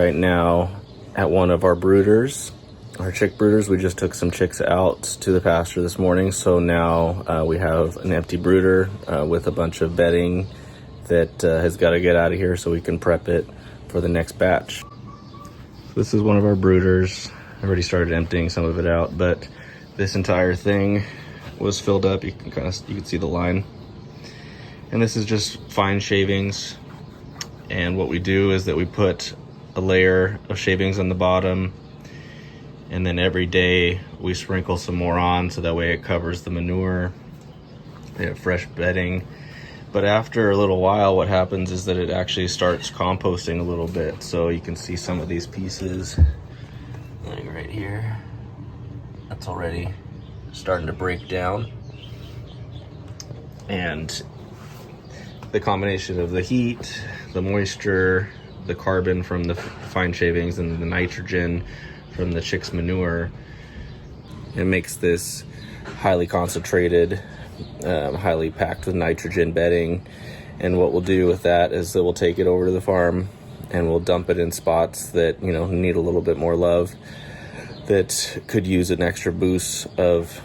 right now at one of our brooders, our chick brooders. We just took some chicks out to the pasture this morning, so now we have an empty brooder with a bunch of bedding that has got to get out of here so we can prep it for the next batch. This is one of our brooders. I already started emptying some of it out, but this entire thing was filled up. You can see the line. And this is just fine shavings. And what we do is that we put a layer of shavings on the bottom, and then every day we sprinkle some more on so that way it covers the manure. They have fresh bedding. But after a little while, what happens is that it actually starts composting a little bit. So you can see some of these pieces, like right here, that's already starting to break down. And the combination of the heat, the moisture, the carbon from the fine shavings, and the nitrogen from the chick's manure, it makes this highly concentrated, highly packed with nitrogen bedding. And what we'll do with that is that we'll take it over to the farm and we'll dump it in spots that, you know, need a little bit more love, that could use an extra boost of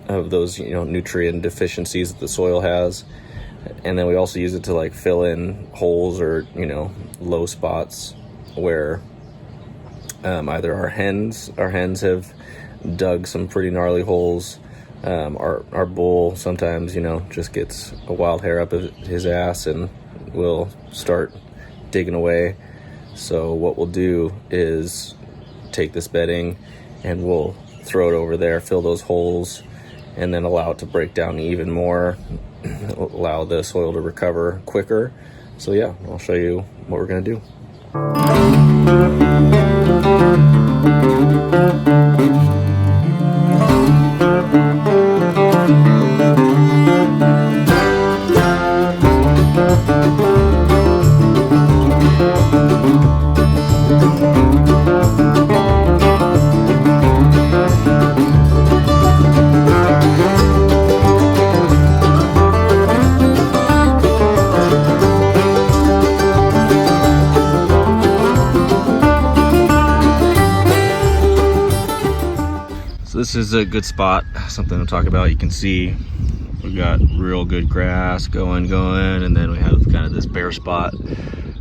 those, you know, nutrient deficiencies that the soil has. And then we also use it to like fill in holes or, you know, low spots where either our hens have dug some pretty gnarly holes. Our bull sometimes, you know, just gets a wild hair up his ass and will start digging away. So what we'll do is take this bedding and we'll throw it over there, fill those holes, and then allow it to break down even more, allow the soil to recover quicker. So yeah, I'll show you what we're gonna do. This is a good spot, something to talk about. You can see we've got real good grass going, and then we have kind of this bare spot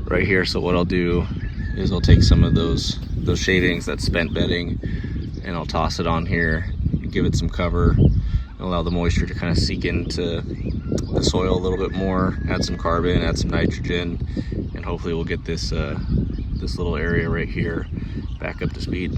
right here. So what I'll do is I'll take some of those shavings, that spent bedding, and I'll toss it on here, give it some cover, and allow the moisture to kind of seep into the soil a little bit more, add some carbon, add some nitrogen, and hopefully we'll get this this little area right here back up to speed.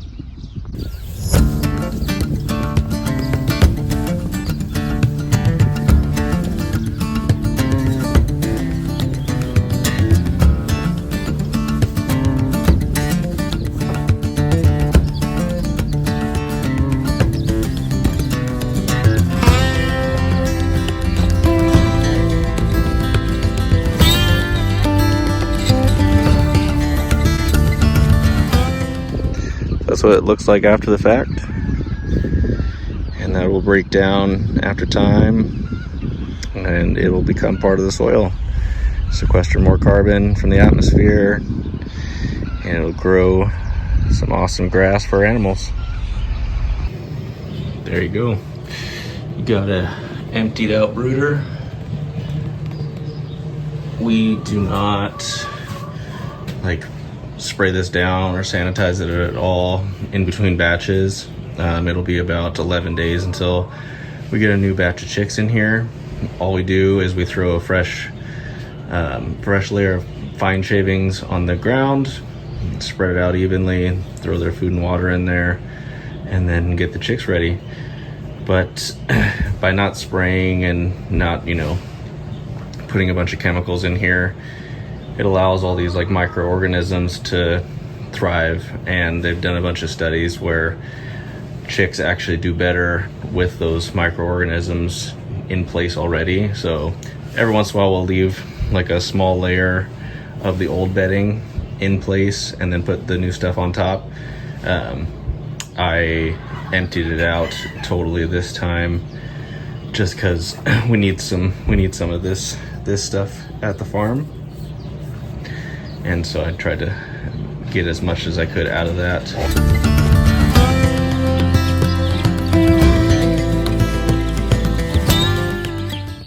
That's what it looks like after the fact, and that will break down after time and it will become part of the soil, sequester more carbon from the atmosphere, and it'll grow some awesome grass for animals. There you go. You got a emptied out brooder. We do not spray this down or sanitize it at all in between batches. It'll be about 11 days until we get a new batch of chicks in here. All we do is we throw a fresh layer of fine shavings on the ground, spread it out evenly, throw their food and water in there, and then get the chicks ready. But by not spraying and not, you know, putting a bunch of chemicals in here, it allows all these like microorganisms to thrive. And they've done a bunch of studies where chicks actually do better with those microorganisms in place already. So every once in a while we'll leave like a small layer of the old bedding in place and then put the new stuff on top. I emptied it out totally this time just because we need some of this stuff at the farm. And so I tried to get as much as I could out of that.